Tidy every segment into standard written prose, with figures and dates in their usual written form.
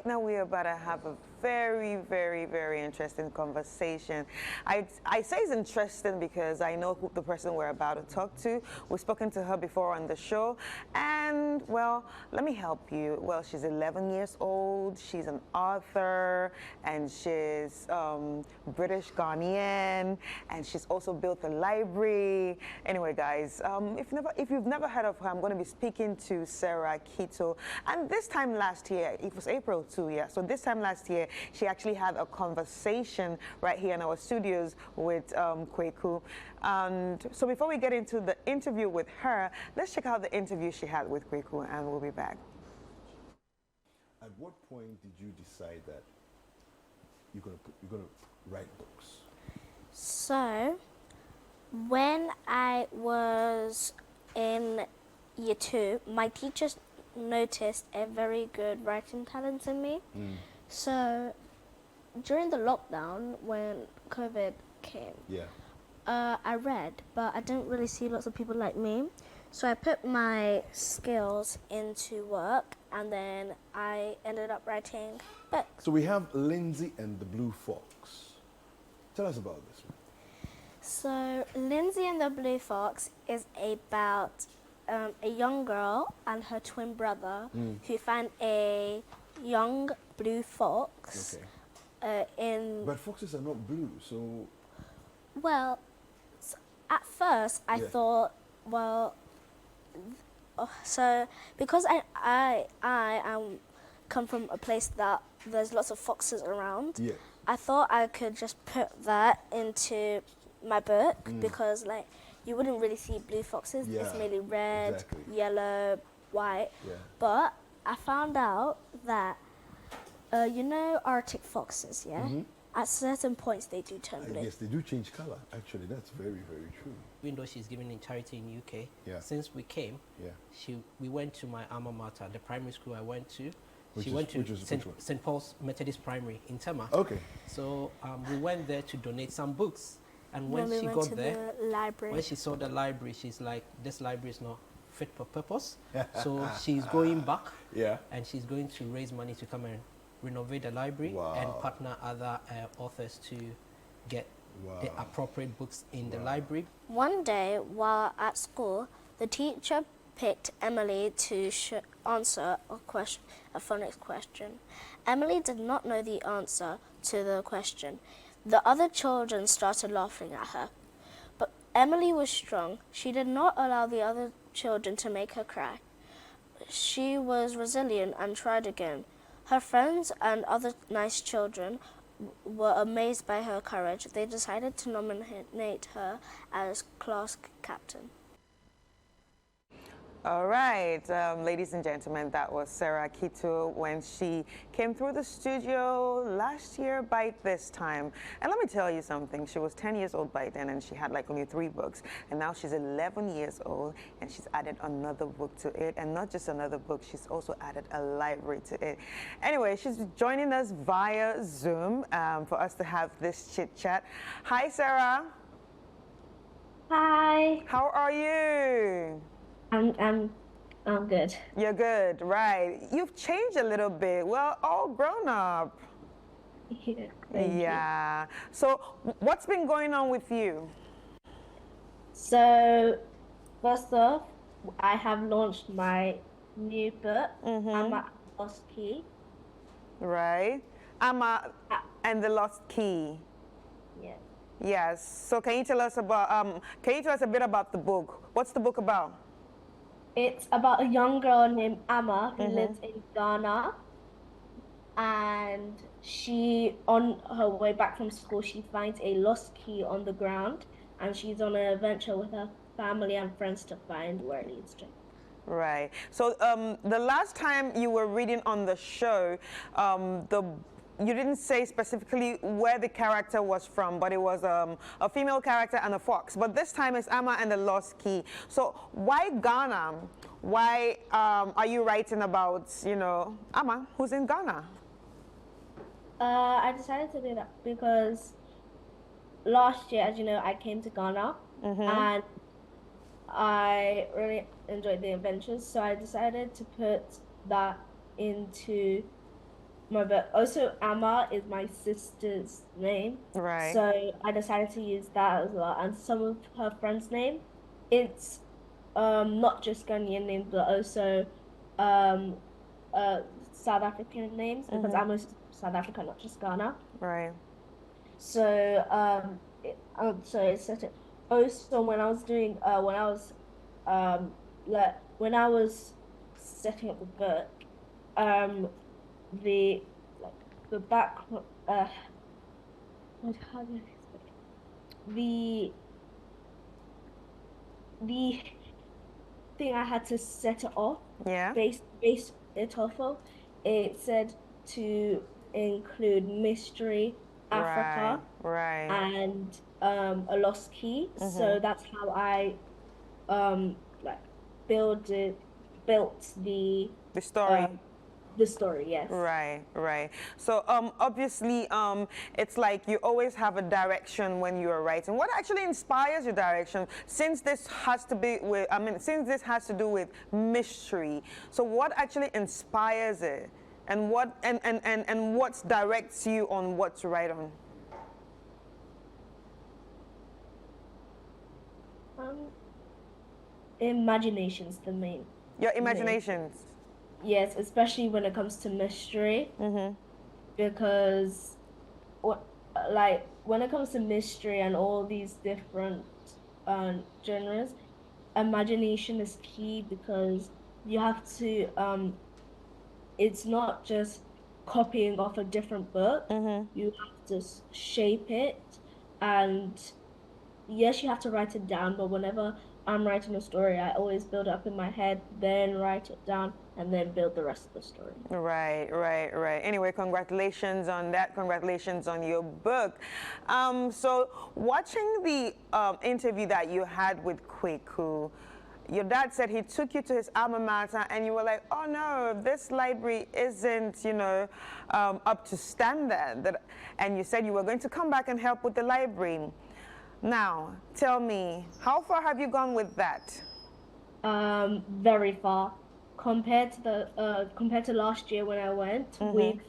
right now we're about to have a very, very, very interesting conversation. I say it's interesting because I know who the person we're about to talk to. We've spoken to her before on the show, and well, let me help you. Well, she's 11 years old. She's an author, and she's British Ghanaian, and she's also built a library. Anyway, guys, if you've never heard of her, I'm going to be speaking to Sarah Kittoe. And this time last year, it was April too, yeah. So this time last year, she actually had a conversation right here in our studios with Kweku. And so before we get into the interview with her, let's check out the interview she had with Kweku, and we'll be back. At what point did you decide that you're gonna write books? So, when I was in year 2, my teachers noticed a very good writing talent in me. So, during the lockdown, when COVID came, I read, but I didn't really see lots of people like me. So I put my skills into work, and then I ended up writing books. So we have Lindsay and the Blue Fox. Tell us about this one. So Lindsay and the Blue Fox is about a young girl and her twin brother who found a young blue fox But foxes are not blue, so... Well, at first I thought, well, so because I come from a place that there's lots of foxes around, I thought I could just put that into my book because like you wouldn't really see blue foxes. It's mainly red, yellow, white. But I found out that you know Arctic foxes, at certain points they do turn blue. Yes, they do change color. Actually, that's very, very true. Even though she's given in charity in UK, since we came, we went to my alma mater, the primary school I went to. She went to St. Paul's Methodist Primary in Tema. Okay. So we went there to donate some books. And when she went got to there, the library. when she saw the library, she's like, this library is not fit for purpose. So she's going back and she's going to raise money to come and renovate the library and partner other authors to get the appropriate books in the library. One day while at school, the teacher picked Emily to answer a phonics question. Emily did not know the answer to the question. The other children started laughing at her. But Emily was strong. She did not allow the other children to make her cry. She was resilient and tried again. Her friends and other nice children were amazed by her courage. They decided to nominate her as class captain. All right, ladies and gentlemen, that was Sarah Kittoe when she came through the studio last year by this time. And let me tell you something, she was 10 years old by then and she had like only 3 books. And now she's 11 years old and she's added another book to it. And not just another book, she's also added a library to it. Anyway, she's joining us via Zoom for us to have this chit chat. Hi, Sarah. Hi. How are you? I'm good. You're good, right. You've changed a little bit. Well, all grown up. Yeah. Thank you. So what's been going on with you? So, first off, I have launched my new book, Amma Lost Key. Right. Amma and the Lost Key. Yeah. Yes. So can you tell us a bit about the book? What's the book about? It's about a young girl named Amma who lives in Ghana, and she, on her way back from school, she finds a lost key on the ground, and she's on an adventure with her family and friends to find where it leads to. Right. So the last time you were reading on the show, you didn't say specifically where the character was from, but it was a female character and a fox. But this time it's Amma and the Lost Key. So why Ghana? Why are you writing about, you know, Amma, who's in Ghana? I decided to do that because last year, as you know, I came to Ghana and I really enjoyed the adventures. So I decided to put that into but also Amma is my sister's name. Right. So I decided to use that as well. And some of her friends' name, it's not just Ghanaian names, but also um South African names because I'm a South Africa, not just Ghana. Right. So so it's such a also when I was doing when I was setting up the book, the like the back how do I explain? The thing I had to set it off Yeah. base it off of, it said to include mystery, Africa, Right. and a lost key. So that's how I like built The story. the story, yes. Right, right. So obviously it's like you always have a direction when you are writing. What actually inspires your direction? Since this has to be with, since this has to do with mystery. So what actually inspires it, and what directs you on what to write on? Imagination's the main. Your imaginations. Yes, especially when it comes to mystery, because like when it comes to mystery and all these different genres, imagination is key because you have to it's not just copying off a different book. You have to shape it, and yes, you have to write it down, but whenever I'm writing a story, I always build it up in my head, then write it down, and then build the rest of the story. Right, right, right. Anyway, congratulations on that. Congratulations on your book. So watching the interview that you had with Kweku, your dad said he took you to his alma mater and you were like, oh no, this library isn't, up to standard. And you said you were going to come back and help with the library. Now, tell me, how far have you gone with that? Very far. Compared to last year when I went, we're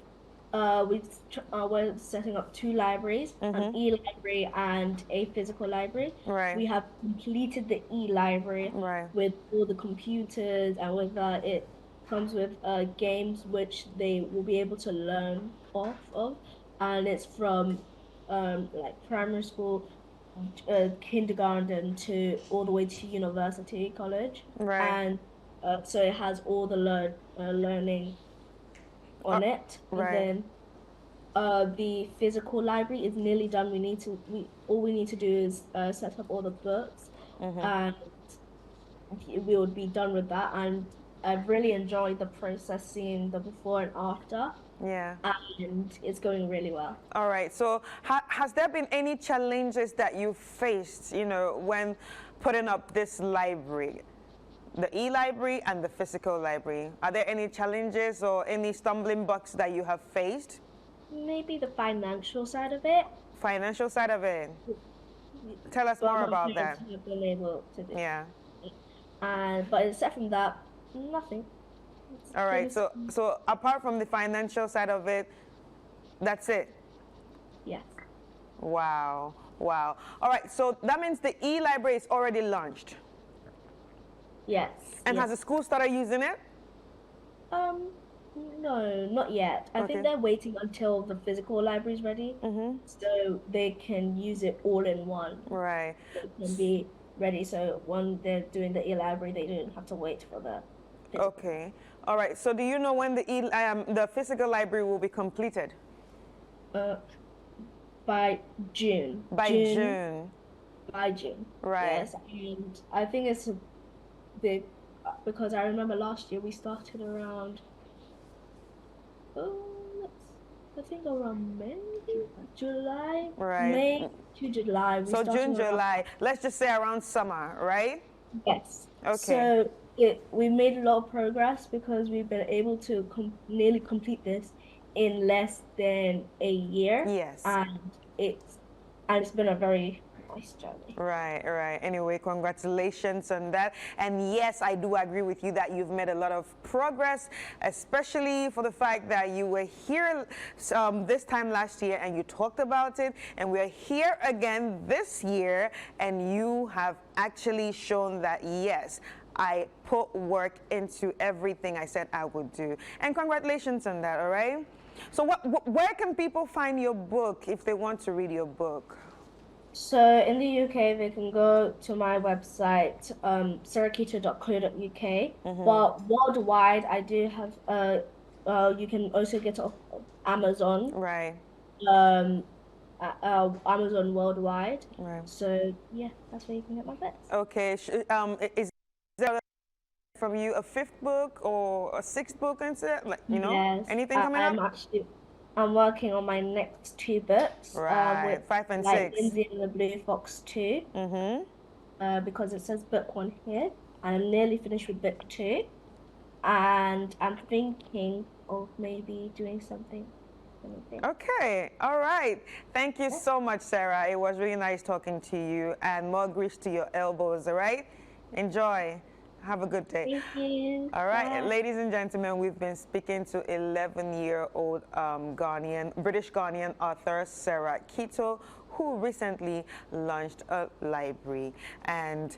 setting up 2 libraries, an e-library and a physical library. Right. We have completed the e-library with all the computers, and with it comes with games which they will be able to learn off of, and it's from like primary school, kindergarten to all the way to university, college. Right. And so it has all the learning on it. Right. And then the physical library is nearly done. All we need to do is set up all the books, and we would be done with that. And I've really enjoyed the process, seeing the before and after. Yeah. And it's going really well. All right. So has there been any challenges that you faced, when putting up this library, the e-library and the physical library? Are there any challenges or any stumbling blocks that you have faced? Maybe the financial side of it. Financial side of it. Tell us more about that. Have been able to do. Yeah. But aside from that, nothing. All right. So apart from the financial side of it, that's it. Yes. Wow. Wow. All right. So that means the e-library is already launched. Yes. And has the school started using it? No, not yet. I think they're waiting until the physical library is ready, so they can use it all in one. Right. So it can be ready. So when they're doing the e-library, they don't have to wait for the physical. Okay. All right. So do you know when the physical library will be completed? By June. By June. By June. Right. Yes, and I think it's a big because I remember last year we started around. I think around May, July. Right. May to July. So June, July. Let's just say around summer, right? Yes. Okay. So we made a lot of progress because we've been able to nearly complete this in less than a year. Yes. And it's been a very nice journey. Right, right. Anyway, congratulations on that. And yes, I do agree with you that you've made a lot of progress, especially for the fact that you were here this time last year and you talked about it, and we're here again this year, and you have actually shown that, yes, I put work into everything I said I would do. And congratulations on that, all right? So where can people find your book if they want to read your book? So in the UK, they can go to my website, sarahkittoe.co.uk. But worldwide, I do have, you can also get it off Amazon. Right. Amazon worldwide. Right. So yeah, that's where you can get my books. Okay. Is there from you a 5th book or a 6th book, and like, you know, Yes, anything coming up? I'm working on my next 2 books. Right, 5 and 6. Lindsay and the Blue Fox 2. Because it says book 1 here. I'm nearly finished with book 2. And I'm thinking of maybe doing something. Okay, all right. Thank you so much, Sarah. It was really nice talking to you, and more grease to your elbows, all right? Enjoy. Have a good day. Thank you. All right, Bye. ladies and gentlemen, we've been speaking to 11-year-old British Ghanaian author Sarah Kittoe, who recently launched a library. And